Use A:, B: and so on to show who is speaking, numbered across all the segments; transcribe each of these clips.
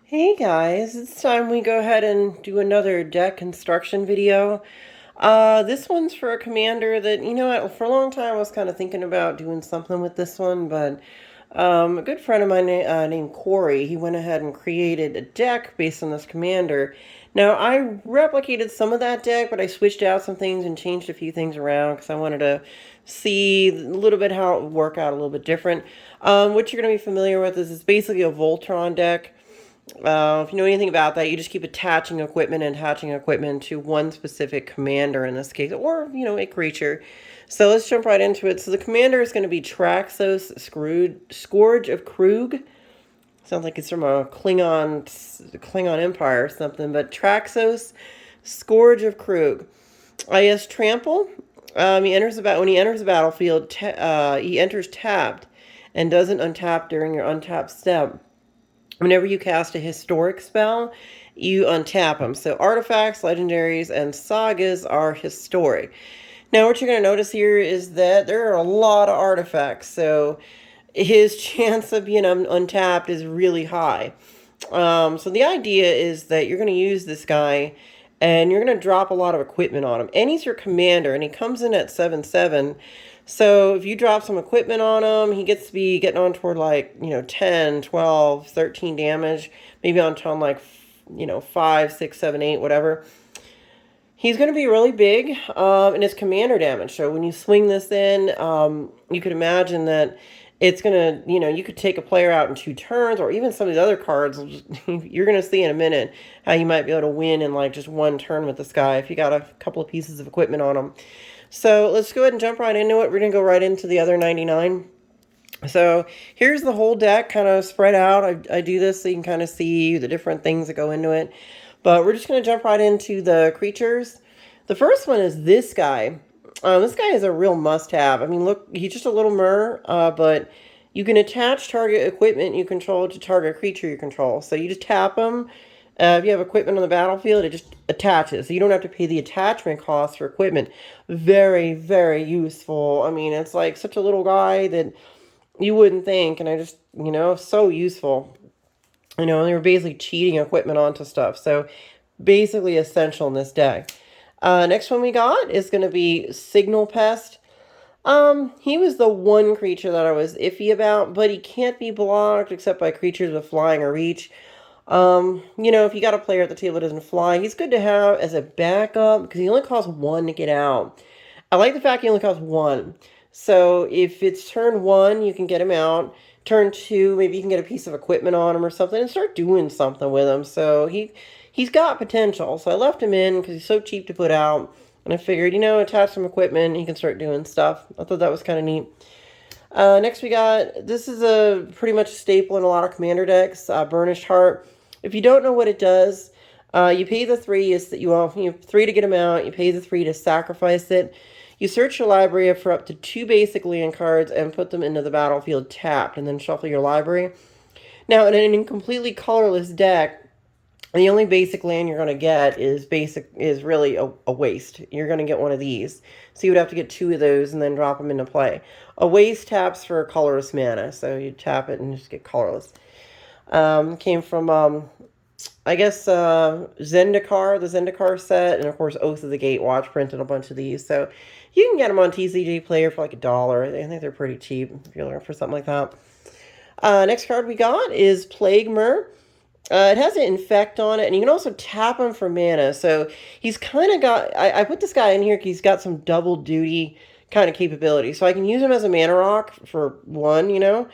A: Hey guys, it's time we go ahead and do another deck construction video. This one's for a commander that, you know what, for a long time I was kind of thinking about doing something with this one, but a good friend of mine named Corey, he went ahead and created a deck based on this commander. Now, I replicated some of that deck, but I switched out some things and changed a few things around because I wanted to see a little bit how it would work out a little bit different. What you're going to be familiar with is it's basically a Voltron deck. If you know anything about that, you just keep attaching equipment and attaching equipment to one specific commander in this case, or, you know, a creature. So let's jump right into it. So the commander is going to be Traxos, Scourge of Kroog. Sounds like it's from a Klingon Empire or something, but Traxos, Scourge of Kroog. Yes, Trample. When he enters the battlefield, he enters tapped and doesn't untap during your untap step. Whenever you cast a historic spell, you untap them. So artifacts, legendaries, and sagas are historic. Now, what you're going to notice here is that there are a lot of artifacts, so his chance of being untapped is really high. So the idea is that you're going to use this guy, and you're going to drop a lot of equipment on him. And he's your commander, and he comes in at 7/7. So if you drop some equipment on him, he gets to be getting on toward like, 10, 12, 13 damage. Maybe on like, 5, 6, 7, 8, whatever. He's going to be really big, and it's commander damage. So when you swing this in, you could imagine that it's going to, you could take a player out in 2 turns, or even some of the other cards. You're going to see in a minute how you might be able to win in like just 1 turn with this guy if you got a couple of pieces of equipment on him. So let's go ahead and jump right into it. We're going to go right into the other 99. So here's the whole deck kind of spread out. I do this so you can kind of see the different things that go into it. But we're just going to jump right into the creatures. The first one is this guy. This guy is a real must-have. I mean, look, he's just a little mer, but you can attach target equipment you control to target creature you control. So you just tap him. If you have equipment on the battlefield, it just attaches. So you don't have to pay the attachment cost for equipment. Very, very useful. I mean, it's like such a little guy that you wouldn't think. And I just, so useful. They were basically cheating equipment onto stuff. So basically essential in this deck. Next one we got is going to be Signal Pest. He was the one creature that I was iffy about, but he can't be blocked except by creatures with flying or reach. If you got a player at the table that doesn't fly, he's good to have as a backup because he only costs 1 to get out. I like the fact he only costs 1. So if it's turn 1, you can get him out. Turn 2, maybe you can get a piece of equipment on him or something and start doing something with him. So he's got potential. So I left him in because he's so cheap to put out. And I figured, attach some equipment, he can start doing stuff. I thought that was kind of neat. Next we got, this is a pretty much staple in a lot of commander decks, Burnished Heart. If you don't know what it does, you pay the 3, is that you have 3 to get them out, you pay the 3 to sacrifice it. You search your library for up to 2 basic land cards and put them into the battlefield tapped, and then shuffle your library. Now, in an completely colorless deck, the only basic land you're going to get is really a waste. You're going to get one of these. So you would have to get 2 of those and then drop them into play. A waste taps for colorless mana, so you tap it and just get colorless. Came from, I guess, Zendikar, the Zendikar set, and of course Oath of the Gatewatch printed a bunch of these. So you can get them on TCG Player for like $1. I think they're pretty cheap if you're looking for something like that. Next card we got is Plague Mer. It has an Infect on it, and you can also tap him for mana. So he's kind of got, I put this guy in here because he's got some double duty kind of capability. So I can use him as a mana rock for 1,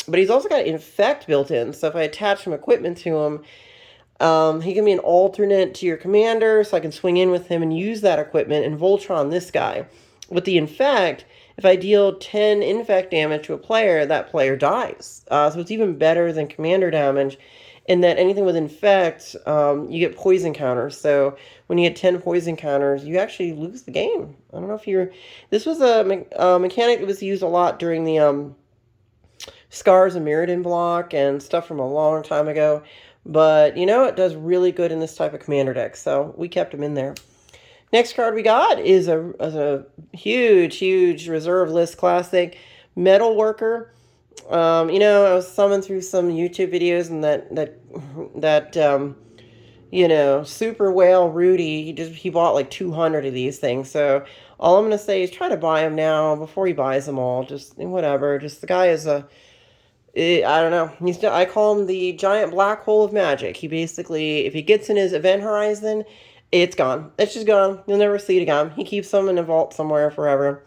A: but he's also got Infect built in. So if I attach some equipment to him, he can be an alternate to your commander, so I can swing in with him and use that equipment and Voltron this guy. With the Infect, if I deal 10 Infect damage to a player, that player dies. So it's even better than commander damage in that anything with Infect, you get poison counters. So when you get 10 poison counters, you actually lose the game. I don't know if you're... This was a mechanic that was used a lot during the Scars and Mirrodin block and stuff from a long time ago. But, it does really good in this type of commander deck. So we kept him in there. Next card we got is a huge reserve list classic, Metal Worker. You know, I was summoned through some YouTube videos, and that you know, Super Whale Rudy, he bought like 200 of these things. So all I'm gonna say is try to buy them now before he buys them all. Just whatever. Just the guy is I don't know. I call him the giant black hole of magic. He basically, if he gets in his event horizon, it's gone. It's just gone. You'll never see it again. He keeps them in a vault somewhere forever.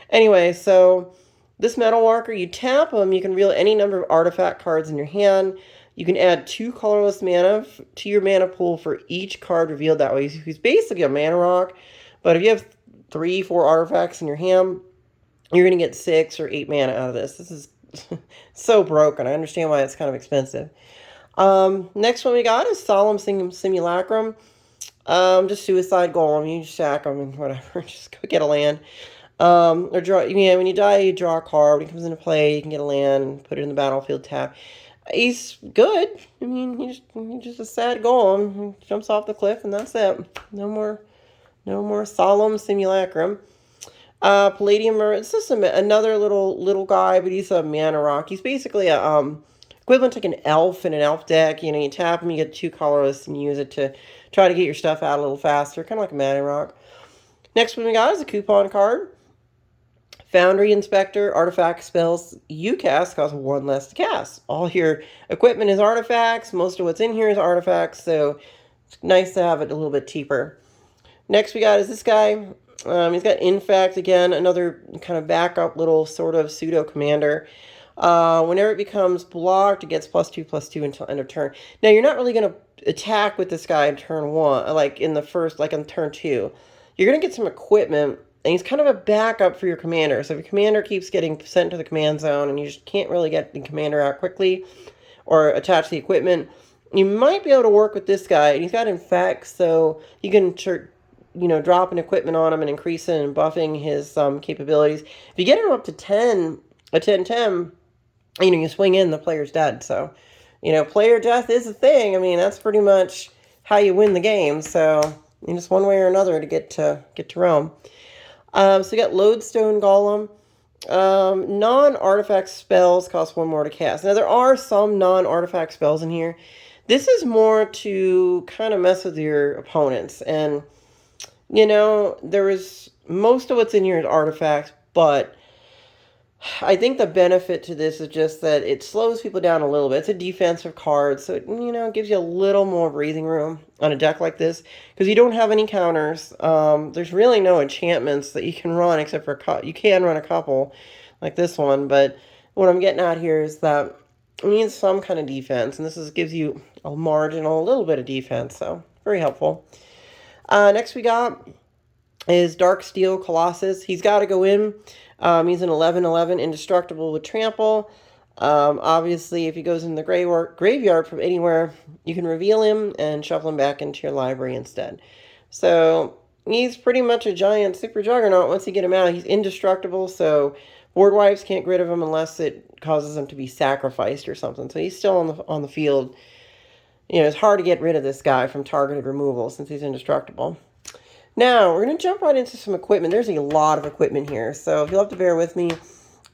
A: Anyway, so this metal walker, you tap them, you can reveal any number of artifact cards in your hand. You can add 2 colorless mana to your mana pool for each card revealed that way. He's basically a mana rock, but if you have 3, 4 artifacts in your hand, you're going to get 6 or 8 mana out of this. This is so broken. I understand why it's kind of expensive. Next one we got is Solemn Simulacrum. Just Suicide Golem. You just sack them and whatever. Just go get a land. Or draw, yeah, when you die, you draw a card. When he comes into play, you can get a land and put it in the battlefield tap. He's good. I mean, he's just a sad golem. He jumps off the cliff and that's it. No more Solemn Simulacrum. Palladium, it's just another little guy, but he's a mana rock. He's basically a equivalent to like an elf in an elf deck. You know, you tap him, you get 2 colorless, and you use it to try to get your stuff out a little faster, kind of like a mana rock. Next one we got is a coupon card. Foundry Inspector, artifact spells you cast cost 1 less to cast. All your equipment is artifacts. Most of what's in here is artifacts, so it's nice to have it a little bit cheaper. Next we got is this guy. He's got Infect, again, another kind of backup little sort of pseudo commander. Whenever it becomes blocked, it gets +2/+2 until end of turn. Now, you're not really going to attack with this guy in turn 1, like in the first, like on turn 2. You're going to get some equipment, and he's kind of a backup for your commander. So if your commander keeps getting sent to the command zone and you just can't really get the commander out quickly or attach the equipment, you might be able to work with this guy. And he's got Infect, so you can drop an equipment on him and increase it and buffing his capabilities. If you get him up to 10, a 10/10, you swing in, the player's dead. So, player death is a thing. I mean, that's pretty much how you win the game. So, just one way or another to get to Rome. So you got Lodestone Golem. Non-artifact spells cost 1 more to cast. Now, there are some non-artifact spells in here. This is more to kind of mess with your opponents. And there is most of what's in here is artifacts, but I think the benefit to this is just that it slows people down a little bit. It's a defensive card, so it gives you a little more breathing room on a deck like this because you don't have any counters. There's really no enchantments that you can run except for you can run a couple like this one, but what I'm getting at here is that it needs some kind of defense, and this gives you a little bit of defense, so very helpful. Next we got is Darksteel Colossus. He's got to go in. He's an 11/11 indestructible with trample. Obviously, if he goes in the graveyard from anywhere, you can reveal him and shuffle him back into your library instead. So he's pretty much a giant super juggernaut. Once you get him out, he's indestructible. So board wipes can't get rid of him unless it causes him to be sacrificed or something. So he's still on the field. It's hard to get rid of this guy from targeted removal since he's indestructible. Now, we're going to jump right into some equipment. There's a lot of equipment here, so if you'll have to bear with me,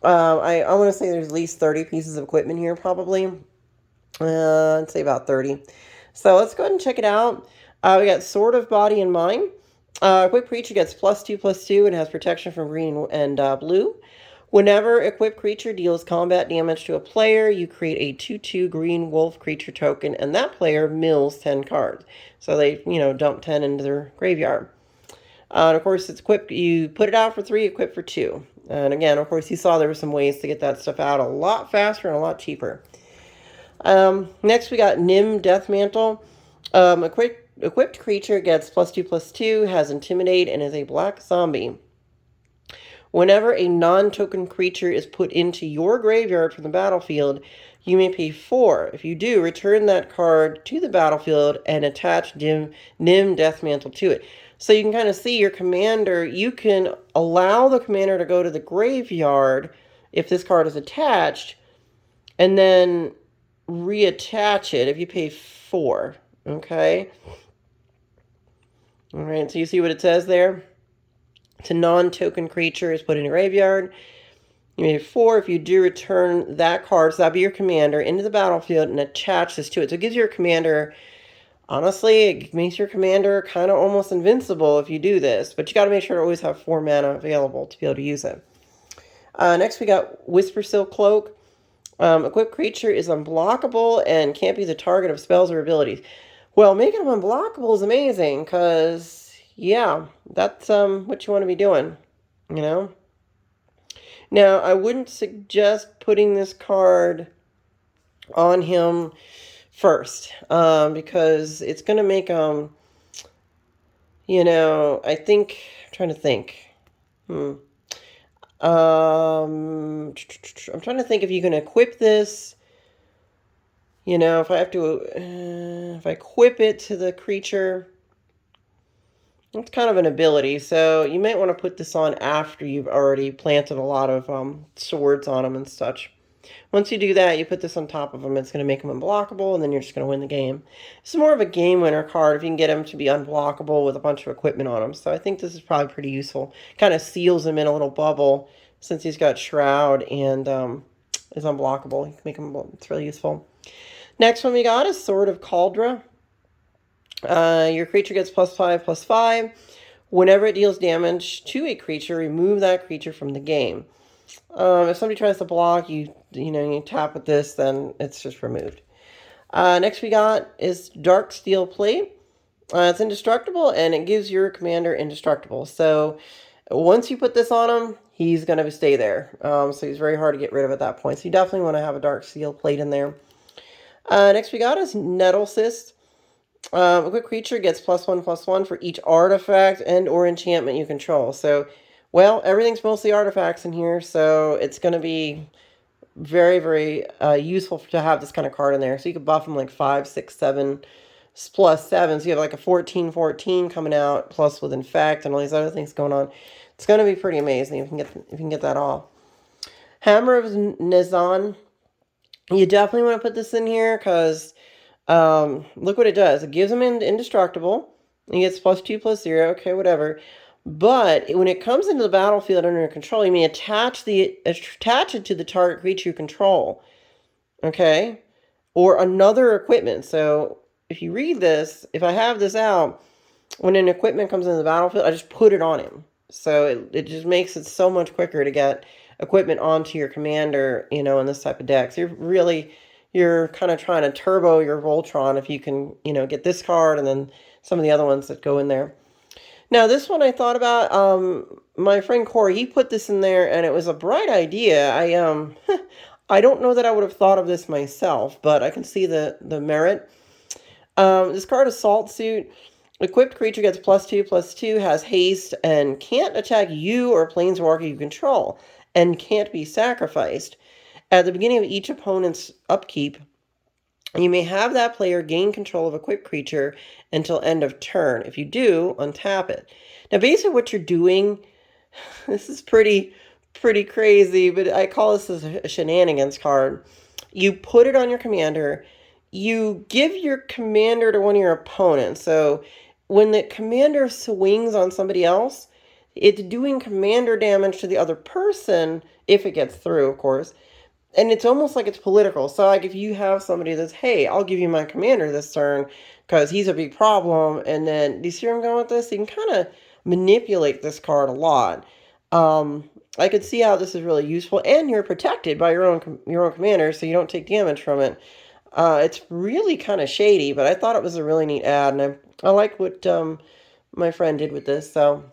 A: I want to say there's at least 30 pieces of equipment here, probably. I'd say about 30. So let's go ahead and check it out. We got Sword of Body and Mind. Equipped creature gets +2/+2 and has protection from green and blue. Whenever equipped creature deals combat damage to a player, you create a 2/2 green wolf creature token, and that player mills 10 cards. So they, dump 10 into their graveyard. And of course, it's equipped. You put it out for 3, equipped for 2. And again, of course, you saw there were some ways to get that stuff out a lot faster and a lot cheaper. Next, we got Nim Death Mantle. Equipped creature gets +2/+2, has Intimidate, and is a black zombie. Whenever a non-token creature is put into your graveyard from the battlefield, you may pay 4. If you do, return that card to the battlefield and attach Nim Death Mantle to it. So you can kind of see your commander, you can allow the commander to go to the graveyard if this card is attached, and then reattach it if you pay 4. Okay? All right, so you see what it says there? It's a non-token creature is put in a graveyard. You may have 4. If you do, return that card, so that'll be your commander, into the battlefield and attach this to it. So it gives your commander, honestly, it makes your commander kind of almost invincible if you do this. But you got to make sure to always have 4 mana available to be able to use it. Next we got Whispersill Cloak. Equipped creature is unblockable and can't be the target of spells or abilities. Well, making them unblockable is amazing because, yeah, that's what you want to be doing, you know? Now, I wouldn't suggest putting this card on him first because it's going to make him, you know, I think, I'm trying to think. I'm trying to think if you can equip this. You know, if I have to, if I equip it to the creature, it's kind of an ability. So you might want to put this on after you've already planted a lot of swords on them and such. Once you do that, you put this on top of them. It's going to make them unblockable, and then you're just going to win the game. This is more of a game winner card if you can get him to be unblockable with a bunch of equipment on him. So I think this is probably pretty useful. Kind of seals him in a little bubble since he's got Shroud and is unblockable. You can make him, it's really useful. Next one we got is Sword of Cauldron. Your creature gets +5/+5. Whenever it deals damage to a creature, remove that creature from the game. If somebody tries to block, you tap with this, then it's just removed. Next we got is Dark Steel Plate. It's indestructible, and it gives your commander indestructible. So once you put this on him, he's going to stay there. So he's very hard to get rid of at that point. So you definitely want to have a Dark Steel Plate in there. Next we got is Nettle Cyst. A quick creature gets +1/+1 for each artifact and or enchantment you control. So, well, everything's mostly artifacts in here, so it's going to be very, very useful to have this kind of card in there. So you could buff them like 5, 6, 7, +7. So you have like a 14/14 coming out, plus with Infect and all these other things going on. It's going to be pretty amazing if you can get that off. Hammer of Nezan. You definitely want to put this in here because look what it does. It gives him indestructible. He gets +2/+0. Okay, whatever. But when it comes into the battlefield under your control, you may attach it to the target creature you control. Okay? Or another equipment. So if you read this, if I have this out, when an equipment comes into the battlefield, I just put it on him. So it just makes it so much quicker to get equipment onto your commander, in this type of deck. So you're kind of trying to turbo your Voltron if you can, get this card and then some of the other ones that go in there. Now, this one I thought about, my friend Corey, he put this in there and it was a bright idea. I don't know that I would have thought of this myself, but I can see the merit. This card, Assault Suit. Equipped creature gets +2/+2, has haste, and can't attack you or planeswalker you control, and can't be sacrificed. At the beginning of each opponent's upkeep, you may have that player gain control of equipped creature until end of turn. If you do, untap it. Now, basically what you're doing, this is pretty crazy, but I call this a shenanigans card. You put it on your commander. You give your commander to one of your opponents. So when the commander swings on somebody else, it's doing commander damage to the other person, if it gets through, of course. And it's almost like it's political. So like if you have somebody that's, hey, I'll give you my commander this turn because he's a big problem. And then, do you see where I'm going with this? You can kind of manipulate this card a lot. I could see how this is really useful. And you're protected by your own commander, so you don't take damage from it. It's really kind of shady, but I thought it was a really neat ad. And I like what my friend did with this. So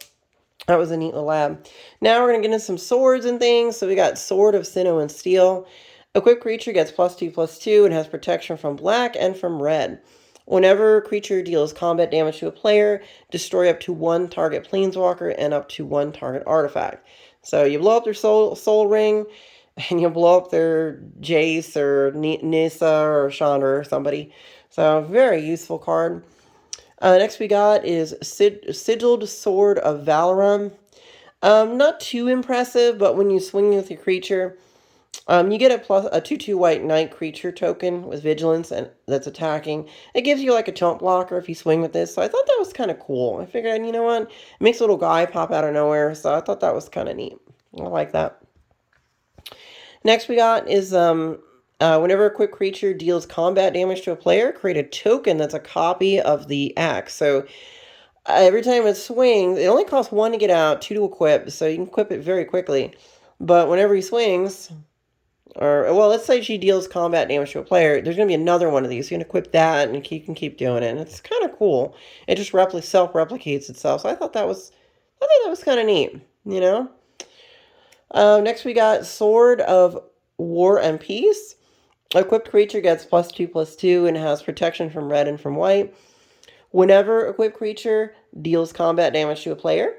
A: that was a neat little lab. Now we're going to get into some swords and things. So we got Sword of Sinnoh and Steel. Equipped creature gets +2/+2 and has protection from black and from red. Whenever a creature deals combat damage to a player, destroy up to 1 target planeswalker and up to 1 target artifact. So you blow up their soul ring, and you blow up their Jace or Nissa or Chandra or somebody. So very useful card. Next we got is Sigiled Sword of Valorum. Not too impressive, but when you swing with your creature, you get a 2/2 white knight creature token with vigilance and that's attacking. It gives you like a chump blocker if you swing with this. So I thought that was kind of cool. I figured, you know what? It makes a little guy pop out of nowhere. So I thought that was kind of neat. I like that. Next we got is whenever a equipped creature deals combat damage to a player, create a token that's a copy of the axe. So every time it swings, it only costs 1 to get out, 2 to equip, so you can equip it very quickly. But whenever he swings, or, well, let's say she deals combat damage to a player, there's going to be another one of these. You can equip that, and you can keep doing it. And it's kind of cool. It just self-replicates itself. So I thought that was kind of neat, you know? Next we got Sword of War and Peace. Equipped creature gets +2/+2 and has protection from red and from white. Whenever equipped creature deals combat damage to a player,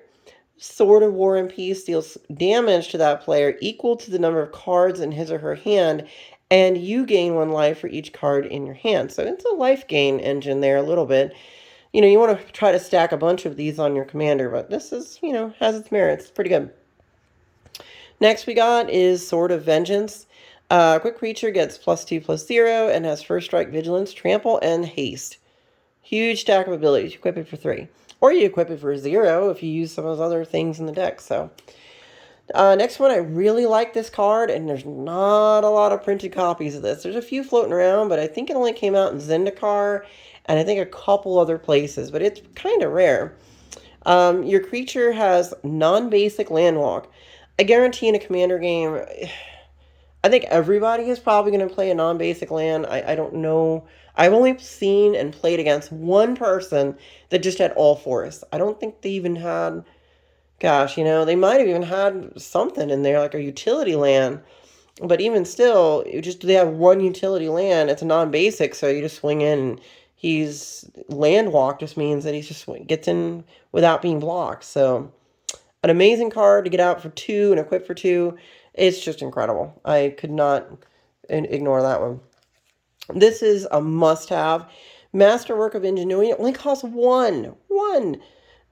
A: Sword of War and Peace deals damage to that player equal to the number of cards in his or her hand, and you gain 1 life for each card in your hand. So it's a life gain engine there a little bit. You know, you want to try to stack a bunch of these on your commander, but this is, you know, has its merits. It's pretty good. Next we got is Sword of Vengeance. Quick creature gets +2/+0 and has first strike, vigilance, trample, and haste. Huge stack of abilities. You equip it for 3. Or you equip it for 0 if you use some of those other things in the deck. So, next one, I really like this card, and there's not a lot of printed copies of this. There's a few floating around, but I think it only came out in Zendikar, and I think a couple other places, but it's kind of rare. Your creature has non-basic landwalk. I guarantee in a commander game, I think everybody is probably going to play a non-basic land. I don't know. I've only seen and played against one person that just had all forests. I don't think they even had, gosh, you know, they might have even had something in there like a utility land. But even still, they have one utility land. It's a non-basic, so you just swing in. And he's land walk just means that he just gets in without being blocked. So an amazing card to get out for 2 and equip for 2. It's just incredible. I could not ignore that one. This is a must-have. Masterwork of Ingenuity. It only costs 1. 1.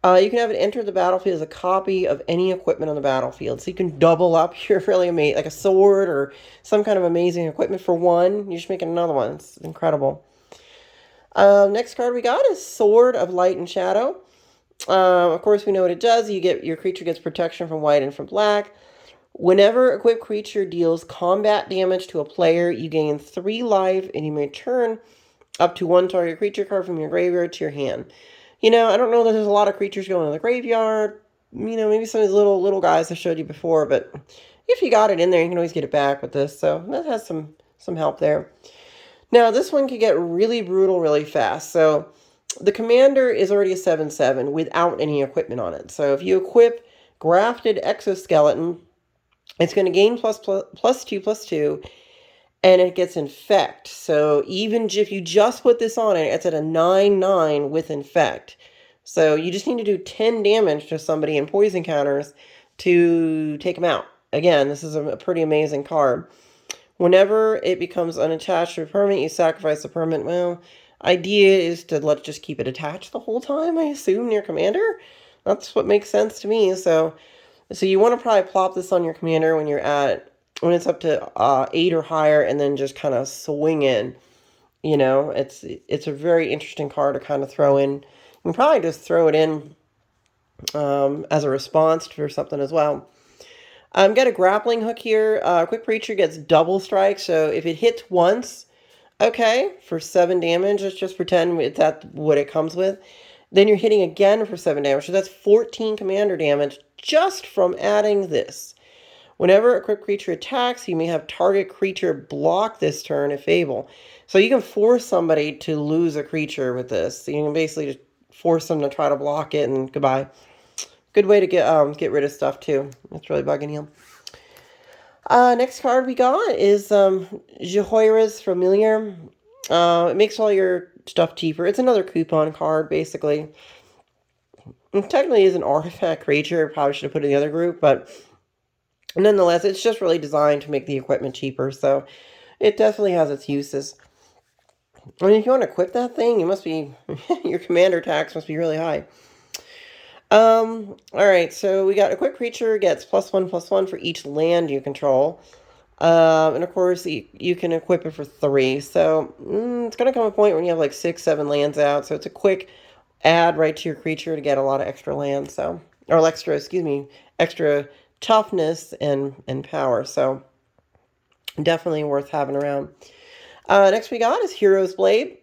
A: You can have it enter the battlefield as a copy of any equipment on the battlefield. So you can double up your really amazing, like a sword or some kind of amazing equipment for 1. You're just making another one. It's incredible. Next card we got is Sword of Light and Shadow. Of course, we know what it does. Your creature gets protection from white and from black. Whenever a equipped creature deals combat damage to a player, you gain 3 life, and you may turn up to 1 target creature card from your graveyard to your hand. You know, I don't know that there's a lot of creatures going to the graveyard. You know, maybe some of these little guys I showed you before, but if you got it in there, you can always get it back with this. So that has some help there. Now, this one could get really brutal really fast. So the commander is already a 7/7 without any equipment on it. So if you equip Grafted Exoskeleton, it's going to gain +2/+2, and it gets Infect. So even if you just put this on it, it's at a 9/9 with Infect. So you just need to do 10 damage to somebody in poison counters to take them out. Again, this is a pretty amazing card. Whenever it becomes unattached to a permanent, you sacrifice the permanent. Well, idea is to just keep it attached the whole time, I assume, near commander. That's what makes sense to me. So you want to probably plop this on your commander when it's up to 8 or higher, and then just kind of swing in. You know, it's a very interesting card to kind of throw in. You can probably just throw it in as a response for something as well. Got a grappling hook here. Quick creature gets double strike, so if it hits once, okay, for 7 damage, let's just pretend that's what it comes with. Then you're hitting again for 7 damage, so that's 14 commander damage just from adding this. Whenever a equipped creature attacks, you may have target creature block this turn if able. So you can force somebody to lose a creature with this. So you can basically just force them to try to block it, and goodbye. Good way to get rid of stuff too. It's really bugging you. Next card we got is Jehoira's Familiar. It makes all your stuff cheaper. It's another coupon card, basically. It technically is an artifact creature. Probably should have put it in the other group, but nonetheless, it's just really designed to make the equipment cheaper, so it definitely has its uses. I mean, if you want to equip that thing, you must be your commander tax must be really high. Alright, so we got a quick creature gets +1/+1 for each land you control. And of course, you can equip it for 3. So, it's going to come a point when you have like 6, 7 lands out. So it's a quick add right to your creature to get a lot of extra land. So, or extra toughness and power. So, Definitely worth having around. Next we got is Hero's Blade.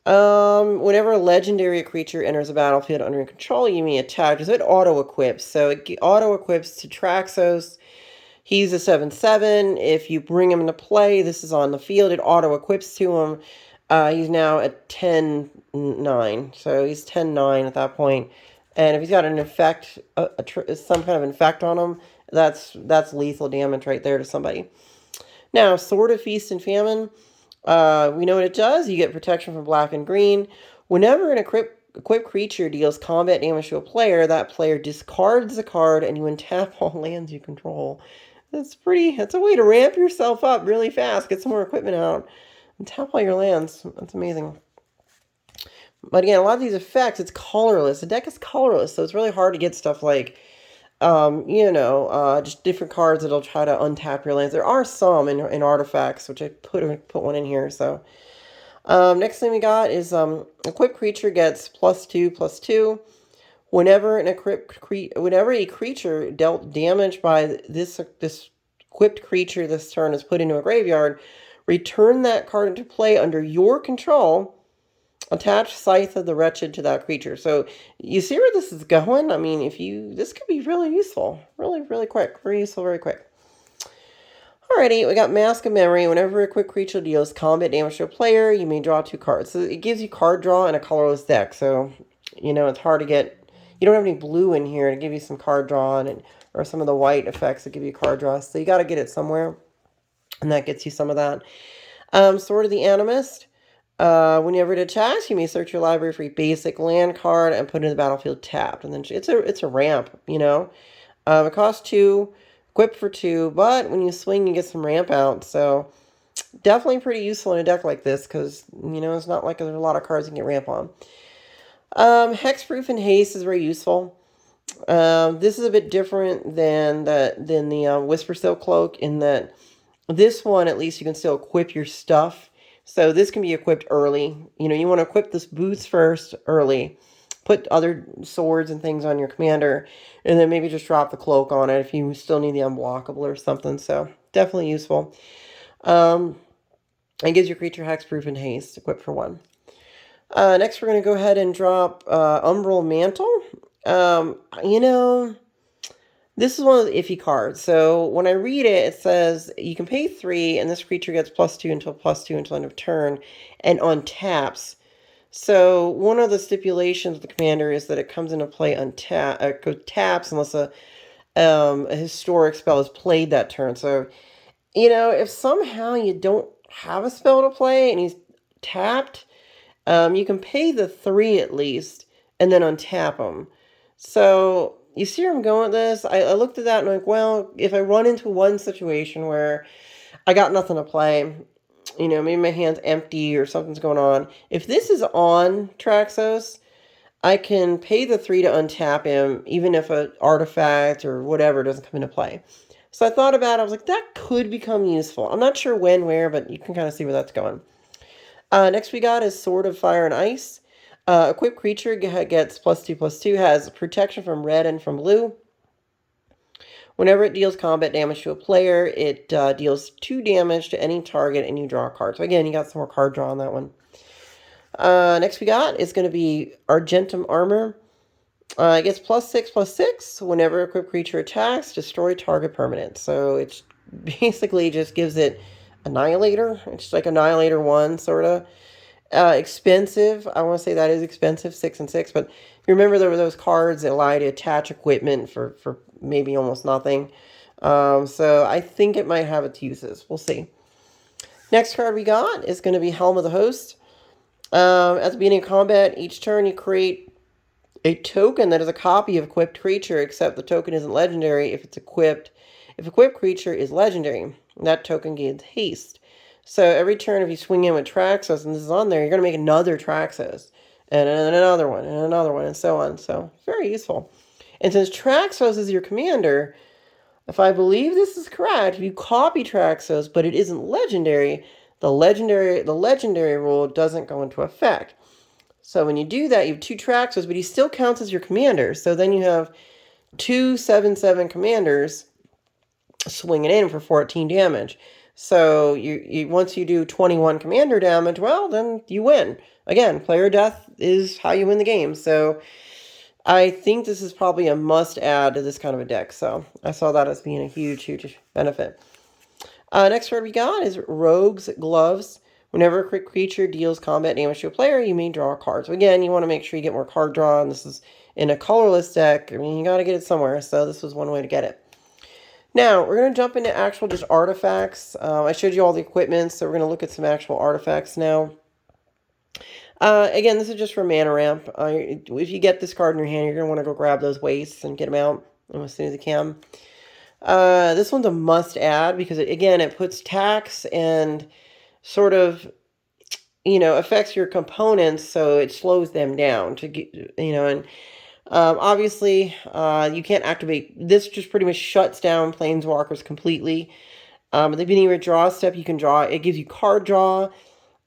A: Whenever a legendary creature enters a battlefield under your control, you may attack. It auto-equips. So it auto-equips to Traxos. He's a 7/7. If you bring him into play, this is on the field, it auto-equips to him. He's now at 10/9. So he's 10/9 at that point. And if he's got an infect, some kind of infect on him, that's lethal damage right there to somebody. Now, Sword of Feast and Famine. We know what it does. You get protection from black and green. Whenever an equipped creature deals combat damage to a player, that player discards a card and you untap all lands you control. That's a way to ramp yourself up really fast. Get some more equipment out and tap all your lands. That's amazing. But again, a lot of these effects, it's colorless. The deck is colorless, so it's really hard to get stuff like, just different cards that'll try to untap your lands. There are some in artifacts, which I put one in here. So, next thing we got is equipped creature gets +2/+2. Whenever a creature dealt damage by this equipped creature this turn is put into a graveyard, return that card into play under your control. Attach Scythe of the Wretched to that creature. So you see where this is going? I mean, this could be really useful. Really, really quick. Very useful, very quick. Alrighty, we got Mask of Memory. Whenever a quick creature deals combat damage to a player, you may draw 2 cards. So it gives you card draw in a colorless deck. So, it's hard to get. You don't have any blue in here to give you some card draw, or some of the white effects that give you card draw. So you got to get it somewhere. And that gets you some of that. Sword of the Animist. Whenever it attacks, you may search your library for a basic land card and put it in the battlefield tapped. And then it's a ramp, It costs 2, equip for 2, but when you swing, you get some ramp out. So definitely pretty useful in a deck like this because, it's not like there's a lot of cards you can get ramp on. Hexproof and Haste is very useful. This is a bit different than the Whispersteel Cloak in that this one, at least you can still equip your stuff. So this can be equipped early. You want to equip this boots first early. Put other swords and things on your commander. And then maybe just drop the cloak on it if you still need the unblockable or something. So definitely useful. And gives your creature hexproof and haste. Equipped for 1. Next we're going to go ahead and drop Umbral Mantle. This is one of the iffy cards. So when I read it, it says you can pay 3 and this creature gets +2 until end of turn and untaps. So one of the stipulations of the commander is that it comes into play taps unless a historic spell is played that turn. So, if somehow you don't have a spell to play and he's tapped, you can pay the 3 at least and then untap him. So you see where I'm going with this? I looked at that and I'm like, well, if I run into one situation where I got nothing to play, maybe my hand's empty or something's going on. If this is on Traxos, I can pay the 3 to untap him, even if an artifact or whatever doesn't come into play. So I thought about it. I was like, that could become useful. I'm not sure when, where, but you can kind of see where that's going. Next we got is Sword of Fire and Ice. Equipped creature gets +2/+2, has protection from red and from blue. Whenever it deals combat damage to a player, it deals 2 damage to any target and you draw a card. So again, you got some more card draw on that one. Next we got is going to be Argentum Armor. It gets +6/+6. Whenever a equipped creature attacks, destroy target permanent. So it basically just gives it Annihilator. It's like Annihilator 1, sort of. Expensive. I want to say that is expensive, 6 and 6. But you remember there were those cards that allow you to attach equipment for maybe almost nothing. So I think it might have its uses. We'll see. Next card we got is going to be Helm of the Host. At the beginning of combat, each turn you create a token that is a copy of equipped creature, except the token isn't legendary if it's equipped. If equipped creature is legendary, that token gains haste. So every turn, if you swing in with Traxos, and this is on there, you're going to make another Traxos, and another one, and so on. So very useful. And since Traxos is your commander, if I believe this is correct, if you copy Traxos, but it isn't legendary, the legendary rule doesn't go into effect. So when you do that, you have 2 Traxos, but he still counts as your commander. So then you have 2 7/7 commanders swinging in for 14 damage. So once you do 21 commander damage, well, then you win. Again, player death is how you win the game. So I think this is probably a must add to this kind of a deck. So I saw that as being a huge, huge benefit. Next card we got is Rogue's Gloves. Whenever a creature deals combat damage to a player, you may draw a card. So again, you want to make sure you get more card draw. And this is in a colorless deck. I mean, you got to get it somewhere. So this was one way to get it. Now, we're going to jump into actual just artifacts. I showed you all the equipment, so we're going to look at some actual artifacts now. Again, this is just for mana ramp. If you get this card in your hand, you're going to want to go grab those wastes and get them out as soon as you can. This one's a must add because, it puts tax and sort of, affects your components, so it slows them down to get, and obviously, you can't activate. This just pretty much shuts down planeswalkers completely. At the beginning of your draw step, you can draw. It gives you card draw.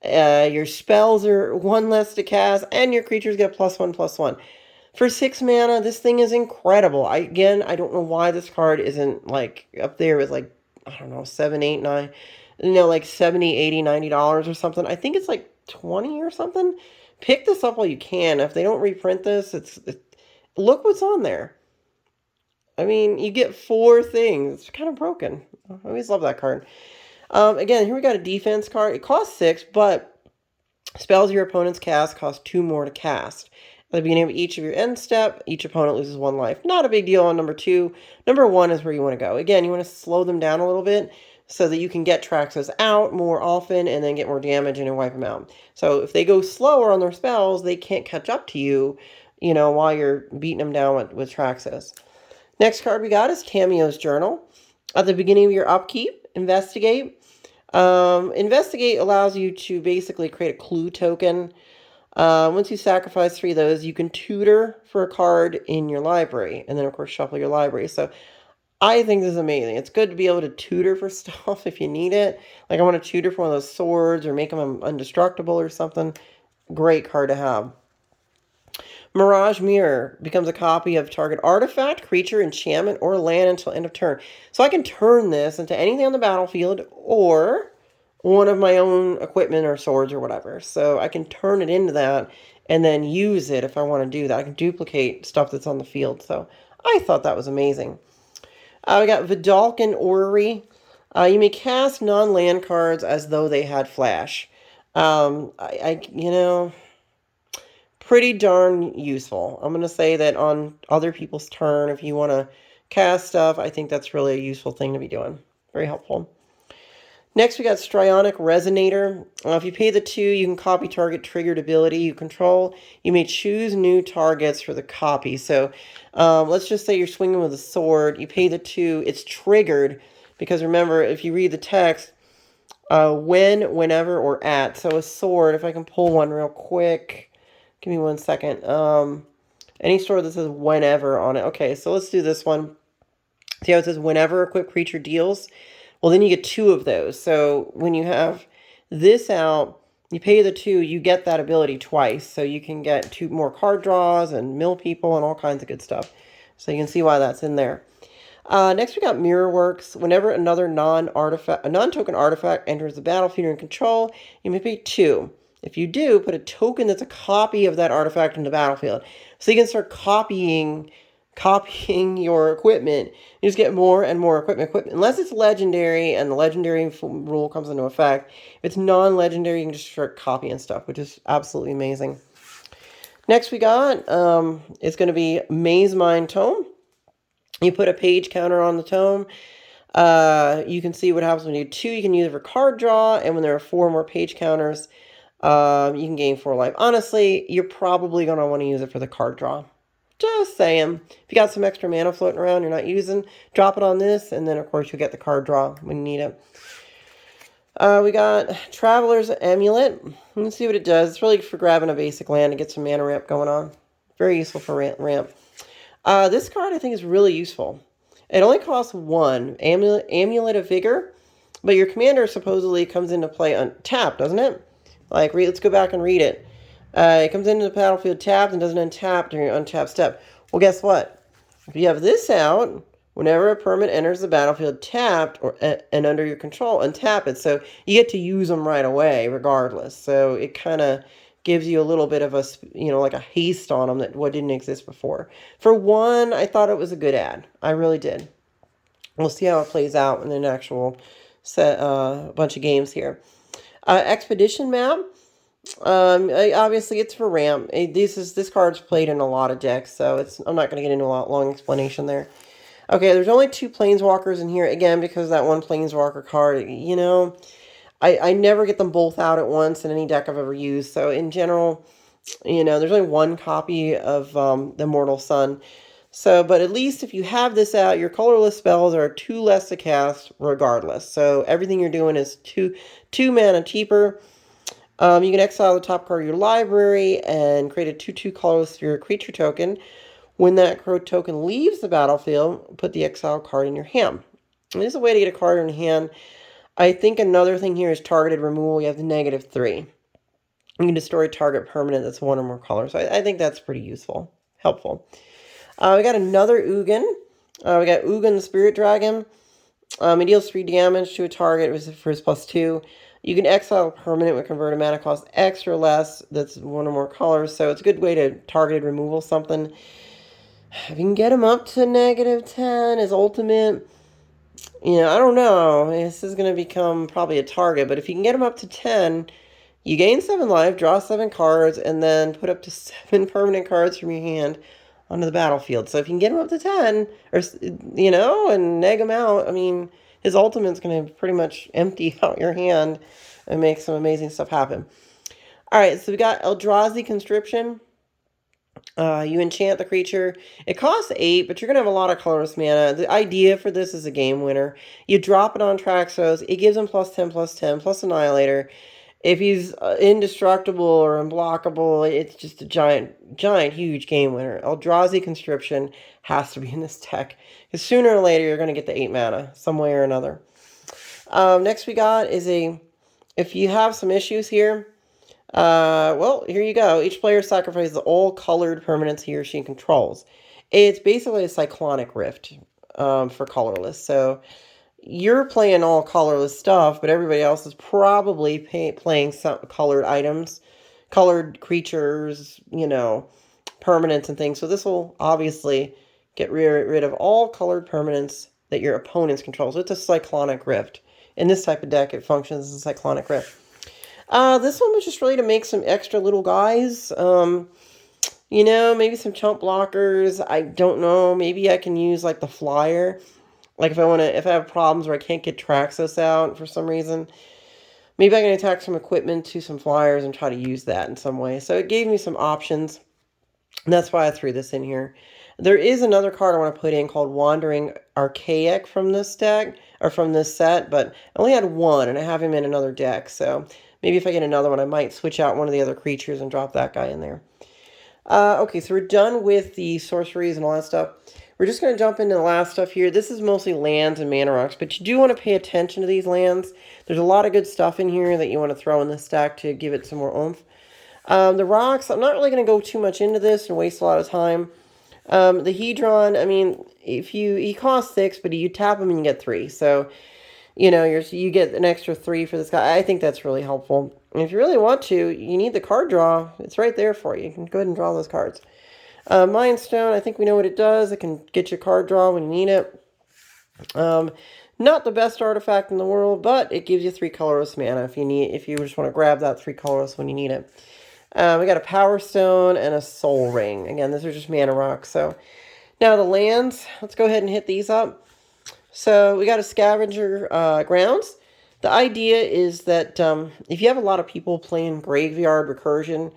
A: Your spells are one less to cast, and your creatures get +1/+1. For 6 mana, this thing is incredible. I don't know why this card isn't like up there with like, I don't know, 7, 8, 9, like $70, $80, $90 or something. I think it's like 20 or something. Pick this up while you can. If they don't reprint this, look what's on there. I mean, you get 4 things. It's kind of broken. I always love that card. Again, here we got a defense card. It costs 6, but spells your opponents cast cost 2 more to cast. At the beginning of each of your end step, each opponent loses 1 life. Not a big deal on number 2. Number 1 is where you want to go. Again, you want to slow them down a little bit so that you can get Traxos out more often and then get more damage and wipe them out. So if they go slower on their spells, they can't catch up to you, while you're beating them down with Traxos. Next card we got is Cameos Journal. At the beginning of your upkeep, investigate. Investigate allows you to basically create a clue token. Once you sacrifice 3 of those, you can tutor for a card in your library. And then, of course, shuffle your library. So I think this is amazing. It's good to be able to tutor for stuff if you need it. Like I want to tutor for one of those swords or make them indestructible or something. Great card to have. Mirage Mirror becomes a copy of target artifact, creature, enchantment, or land until end of turn. So I can turn this into anything on the battlefield or one of my own equipment or swords or whatever. So I can turn it into that and then use it if I want to do that. I can duplicate stuff that's on the field. So I thought that was amazing. We got Vidalcan Orrery. You may cast non-land cards as though they had flash. Pretty darn useful. I'm going to say that on other people's turn, if you want to cast stuff, I think that's really a useful thing to be doing. Very helpful. Next, we got Strionic Resonator. If you pay the 2, you can copy target triggered ability you control. You may choose new targets for the copy. So let's just say you're swinging with a sword. You pay the 2. It's triggered because remember, if you read the text, when, whenever, or at. So a sword, if I can pull one real quick. Give me 1 second. Any sword that says whenever on it. Okay, so let's do this one. See how it says whenever equipped creature deals? Well, then you get 2 of those. So when you have this out, you pay the 2, you get that ability twice. So you can get 2 more card draws and mill people and all kinds of good stuff. So you can see why that's in there. Next, we got Mirrorworks. Whenever another non-token artifact enters the battlefield in control, you may pay 2. If you do, put a token that's a copy of that artifact in the battlefield. So you can start copying your equipment. You just get more and more equipment. Unless it's legendary and the legendary rule comes into effect. If it's non-legendary, you can just start copying stuff, which is absolutely amazing. Next we got, it's going to be Maze Mine Tome. You put a page counter on the tome. You can see what happens when you do 2. You can use it for card draw, and when there are 4 more page counters, you can gain 4 life. Honestly, you're probably going to want to use it for the card draw. Just saying. If you got some extra mana floating around you're not using, drop it on this, and then, of course, you'll get the card draw when you need it. We got Traveler's Amulet. Let's see what it does. It's really for grabbing a basic land to get some mana ramp going on. Very useful for ramp. This card, I think, is really useful. It only costs 1. Amulet of Vigor, but your commander supposedly comes into play untapped, doesn't it? Like, let's go back and read it. It comes into the battlefield tapped and doesn't untap during your untap step. Well, guess what? If you have this out, Whenever a permanent enters the battlefield tapped and under your control, untap it. So you get to use them right away, regardless. So it kind of gives you a little bit of a, like a haste on them that what didn't exist before. For one, I thought it was a good ad. I really did. We'll see how it plays out in an actual set, bunch of games here. Expedition map. Obviously it's for ramp. This card's played in a lot of decks, so I'm not going to get into a long explanation there. Okay, there's only 2 Planeswalkers in here, again, because that one Planeswalker card, I never get them both out at once in any deck I've ever used, so in general, there's only 1 copy of the Immortal Sun. So, but at least if you have this out, your colorless spells are 2 less to cast regardless. So everything you're doing is 2 mana cheaper. You can exile the top card of your library and create a 2/2 colorless for your creature token. When that Kroog token leaves the battlefield, put the exile card in your hand. And there's a way to get a card in hand. I think another thing here is targeted removal. You have the -3. You can destroy target permanent that's 1 or more colors. So I think that's pretty useful, helpful. We got another Ugin. We got Ugin the Spirit Dragon. It deals 3 damage to a target. It was for his +2. You can exile a permanent with converted mana cost extra less. That's 1 or more colors. So it's a good way to targeted removal something. If you can get him up to -10 as ultimate, I don't know. This is going to become probably a target. But if you can get him up to 10, you gain 7 life, draw 7 cards, and then put up to 7 permanent cards from your hand onto the battlefield. So if you can get him up to 10, or and neg him out, I mean, his ultimate's going to pretty much empty out your hand and make some amazing stuff happen. All right, so we got Eldrazi Conscription. You enchant the creature. It costs 8, but you're going to have a lot of colorless mana. The idea for this is a game winner. You drop it on Traxos. It gives him +10/+10, plus Annihilator. If he's indestructible or unblockable, it's just a giant, huge game winner. Eldrazi Conscription has to be in this deck. Because sooner or later, you're going to get the 8 mana, some way or another. Next we got is if you have some issues here, well, here you go. Each player sacrifices all colored permanents he or she controls. It's basically a Cyclonic Rift for colorless. So you're playing all colorless stuff, but everybody else is probably playing some colored items, colored creatures, permanents and things. So this will obviously get rid of all colored permanents that your opponents control. So it's a Cyclonic Rift. In this type of deck, it functions as a Cyclonic Rift. This one was just really to make some extra little guys. Maybe some chump blockers. I don't know. Maybe I can use like the flyer. Like if I have problems where I can't get Traxos out for some reason, maybe I can attach some equipment to some flyers and try to use that in some way. So it gave me some options. And that's why I threw this in here. There is another card I want to put in called Wandering Archaic from this deck, or from this set, but I only had 1 and I have him in another deck. So maybe if I get another one, I might switch out one of the other creatures and drop that guy in there. Okay, so we're done with the sorceries and all that stuff. We're just going to jump into the last stuff here. This is mostly lands and mana rocks, but you do want to pay attention to these lands. There's a lot of good stuff in here that you want to throw in this stack to give it some more oomph. The rocks, I'm not really going to go too much into this and waste a lot of time. The Hedron, I mean, he costs 6, but you tap him and you get 3. So, you get an extra 3 for this guy. I think that's really helpful. And if you really want to, you need the card draw. It's right there for you. You can go ahead and draw those cards. Mind Stone, I think we know what it does. It can get you card draw when you need it. Not the best artifact in the world, but it gives you 3 colorless mana if you just want to grab that 3 colorless when you need it. We got a Power Stone and a Soul Ring. Again, these are just mana rocks. So now the lands, let's go ahead and hit these up. So we got a Scavenger Grounds. The idea is that if you have a lot of people playing Graveyard Recursion,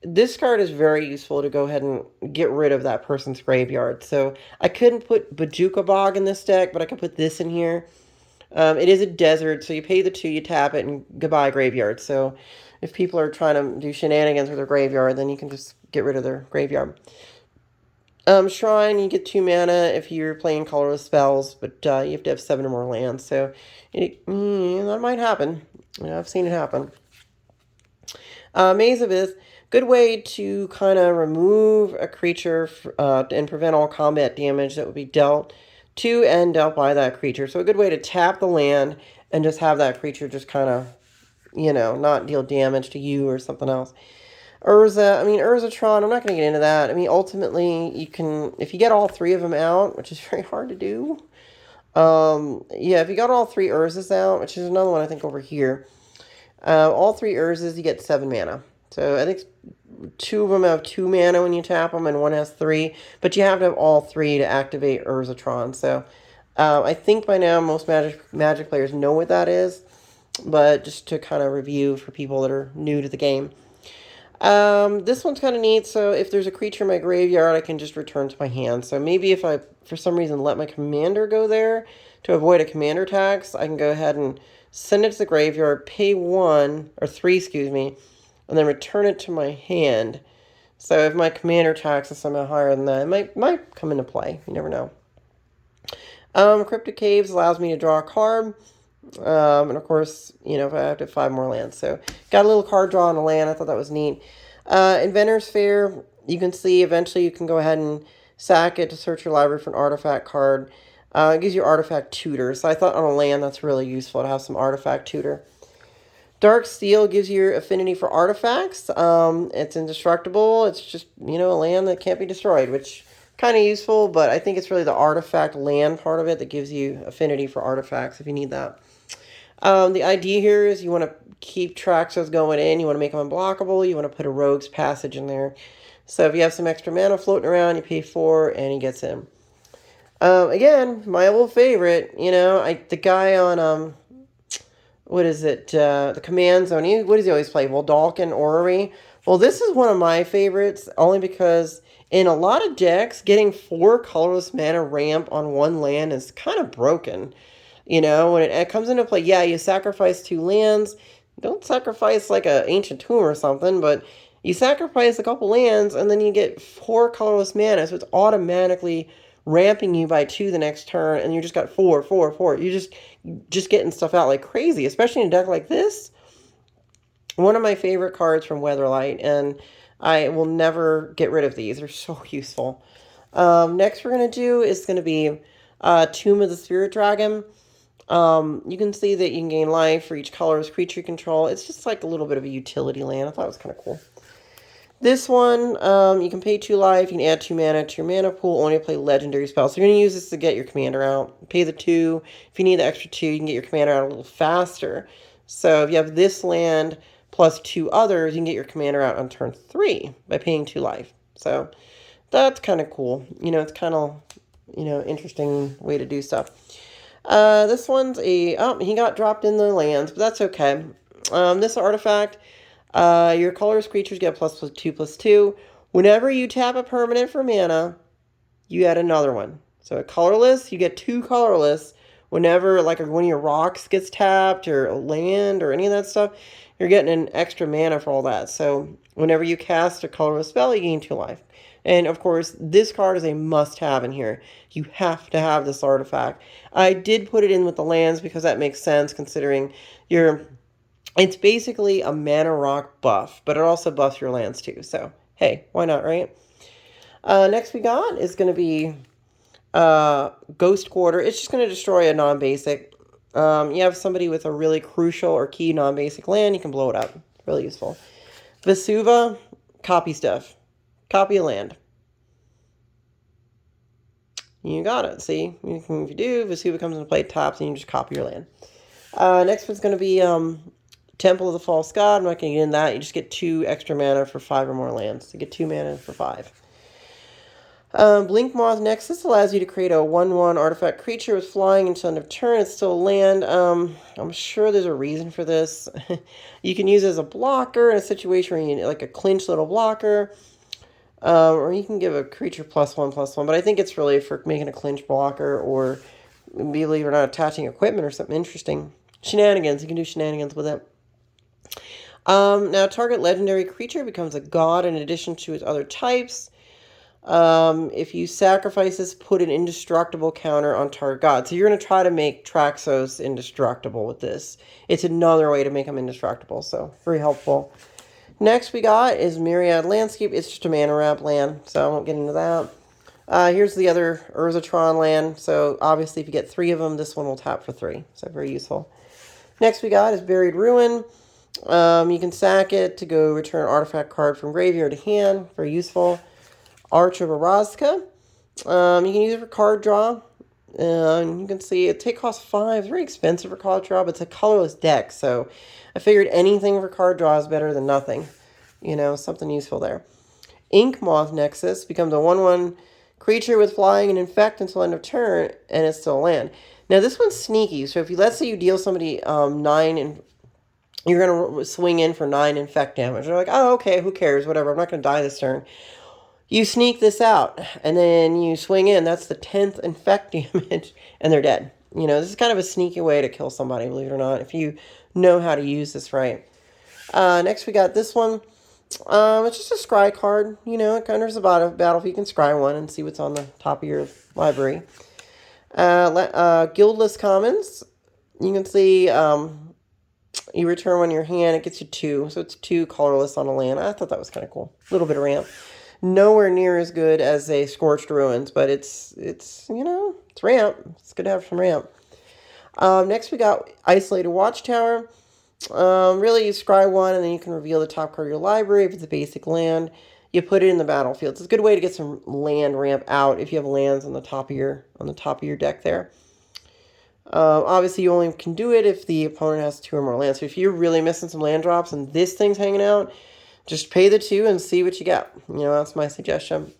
A: this card is very useful to go ahead and get rid of that person's graveyard. So I couldn't put Bajuka Bog in this deck, but I can put this in here. It is a desert, so you pay the 2, you tap it, and goodbye graveyard. So if people are trying to do shenanigans with their graveyard, then you can just get rid of their graveyard. Shrine, you get 2 mana if you're playing colorless spells, but you have to have 7 or more lands. So that might happen. I've seen it happen. Maze of Ith, good way to kind of remove a creature and prevent all combat damage that would be dealt 2 and dealt by that creature. So a good way to tap the land and just have that creature just kind of, you know, not deal damage to you or something else. Urzatron, I'm not going to get into that. I mean, ultimately, you can, if you get all 3 of them out, which is very hard to do. Yeah, if you got all 3 Urzas out, which is another one I think over here, all 3 Urzas, you get 7 mana. So I think 2 of them have 2 mana when you tap them, and 1 has 3. But you have to have all 3 to activate Urzatron. So I think by now most Magic players know what that is. But just to kind of review for people that are new to the game. This one's kind of neat. So if there's a creature in my graveyard, I can just return to my hand. So maybe if I, for some reason, let my commander go there to avoid a commander tax, I can go ahead and send it to the graveyard, pay 1, or 3, excuse me, and then return it to my hand. So if my commander tax is somehow higher than that, it might come into play. You never know. Cryptic Caves allows me to draw a card. And of course, you know, if I have to have 5 more lands. So got a little card draw on a land. I thought that was neat. Inventor's Fair, you can see eventually you can go ahead and sack it to search your library for an artifact card. It gives you artifact tutor. So I thought on a land that's really useful to have some artifact tutor. Dark Steel gives you your affinity for artifacts. It's indestructible. It's just, you know, a land that can't be destroyed, which kind of useful, but I think it's really the artifact land part of it that gives you affinity for artifacts if you need that. The idea here is you want to keep Traxos going in. You want to make them unblockable. You want to put a Rogue's Passage in there. So if you have some extra mana floating around, you pay 4 and he gets in. Again, my old favorite, you know, the guy on, what is it, the Command Zone, what does he always play? Voldalkin Orrery. Well, this is one of my favorites, only because in a lot of decks, getting 4 colorless mana ramp on 1 land is kind of broken. You know, when it comes into play, yeah, you sacrifice 2 lands. Don't sacrifice like an Ancient Tomb or something, but you sacrifice a couple lands and then you get 4 colorless mana, so it's automatically ramping you by 2 the next turn, and you just got 4, 4, 4. You're just getting stuff out like crazy, especially in a deck like this. One of my favorite cards from Weatherlight, and I will never get rid of these. They're so useful. Next we're going to do is going to be Tomb of the Spirit Dragon. You can see that you can gain life for each colorless creature you control. It's just like a little bit of a utility land. I thought it was kind of cool. This one, you can pay 2 life. You can add 2 mana to your mana pool. Only play legendary spells. So you're going to use this to get your commander out. Pay the 2. If you need the extra 2, you can get your commander out a little faster. So if you have this land plus 2 others, you can get your commander out on turn 3 by paying 2 life. So that's kind of cool. You know, it's kind of, you know, interesting way to do stuff. This one's he got dropped in the lands, but that's okay. This artifact, your colorless creatures get +2/+2. Whenever you tap a permanent for mana, you add another one. So a colorless, you get 2 colorless. Whenever, like, one of your rocks gets tapped, or a land, or any of that stuff, you're getting an extra mana for all that. So whenever you cast a colorless spell, you gain 2 life. And, of course, this card is a must-have in here. You have to have this artifact. I did put it in with the lands because that makes sense, considering it's basically a mana rock buff, but it also buffs your lands, too. So, hey, why not, right? Next we got is going to be Ghost Quarter. It's just going to destroy a non-basic. You have somebody with a really crucial or key non-basic land, you can blow it up. Really useful. Vesuva, copy stuff. Copy a land. You got it. See? If you do, Vesuva comes into play, taps, and you just copy your land. Next one's going to be Temple of the False God. I'm not going to get in that. You just get 2 extra mana for 5 or more lands. You get 2 mana for 5. Blink Moth next. This allows you to create a 1/1 artifact creature with flying until end of turn. It's still a land. I'm sure there's a reason for this. You can use it as a blocker in a situation where you need like a clinch little blocker. Or you can give a creature +1/+1, but I think it's really for making a clinch blocker, or, believe it or not, attaching equipment or something interesting. Shenanigans. You can do shenanigans with it. Now, target legendary creature becomes a god in addition to its other types. If you sacrifice this, put an indestructible counter on target god. So you're going to try to make Traxos indestructible with this. It's another way to make them indestructible, so very helpful. Next we got is Myriad Landscape. It's just a mana ramp land, so I won't get into that. Here's the other Urzatron land. So obviously if you get 3 of them, this one will tap for 3. So very useful. Next we got is Buried Ruin. You can sack it to go return an artifact card from graveyard to hand. Very useful. Arch of Orazka. You can use it for card draw. And you can see it costs 5. It's very expensive for card draw, but it's a colorless deck. So I figured anything for card draw is better than nothing. You know, something useful there. Ink Moth Nexus becomes a 1/1 creature with flying and infect until end of turn, and it's still a land. Now this one's sneaky. So if you, let's say you deal somebody 9 and you're going to swing in for 9 infect damage. They're like, oh, okay, who cares? Whatever, I'm not going to die this turn. You sneak this out, and then you swing in. That's the 10th infect damage, and they're dead. You know, this is kind of a sneaky way to kill somebody, believe it or not, if you know how to use this right. Next, we got this one. It's just a scry card. You know, it enters the battlefield. You can scry one and see what's on the top of your library. Guildless Commons. You can see you return one in your hand. It gets you 2. So it's 2 colorless on a land. I thought that was kind of cool. A little bit of ramp. Nowhere near as good as a Scorched Ruins, but it's you know, it's ramp. It's good to have some ramp. Next we got Isolated Watchtower. Really, you scry one, and then you can reveal the top card of your library. If it's a basic land, you put it in the battlefield. It's a good way to get some land ramp out if you have lands on the top of your deck there. Obviously, you only can do it if the opponent has 2 or more lands. So if you're really missing some land drops and this thing's hanging out, just pay the 2 and see what you get. You know, that's my suggestion.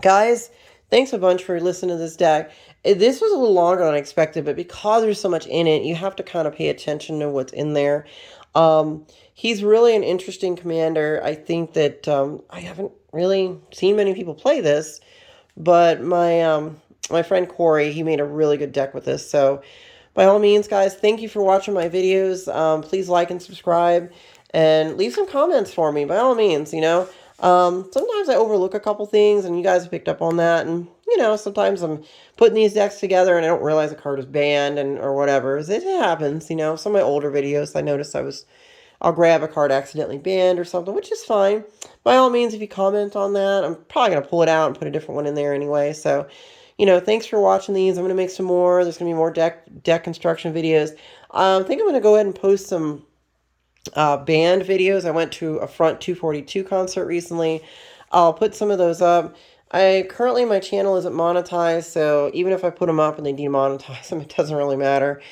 A: Guys, thanks a bunch for listening to this deck. This was a little longer than I expected, but because there's so much in it, you have to kind of pay attention to what's in there. He's really an interesting commander. I think that I haven't really seen many people play this, but my friend Corey, he made a really good deck with this. So by all means, guys, thank you for watching my videos. Please like and subscribe. And leave some comments for me, by all means, you know. Sometimes I overlook a couple things, and you guys have picked up on that. And, you know, sometimes I'm putting these decks together, and I don't realize a card is banned or whatever. It happens, you know. Some of my older videos, I noticed I'll grab a card accidentally banned or something, which is fine. By all means, if you comment on that, I'm probably going to pull it out and put a different one in there anyway. So, you know, thanks for watching these. I'm going to make some more. There's going to be more deck construction videos. I think I'm going to go ahead and post some band videos. I went to a Front 242 concert recently. I'll put some of those up. Currently my channel isn't monetized, so even if I put them up and they demonetize them, it doesn't really matter.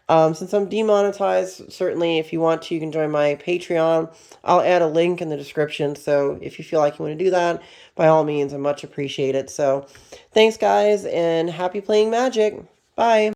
A: Since I'm demonetized, certainly if you want to, you can join my Patreon. I'll add a link in the description, so if you feel like you want to do that, by all means, I much appreciate it. So thanks guys, and happy playing Magic. Bye.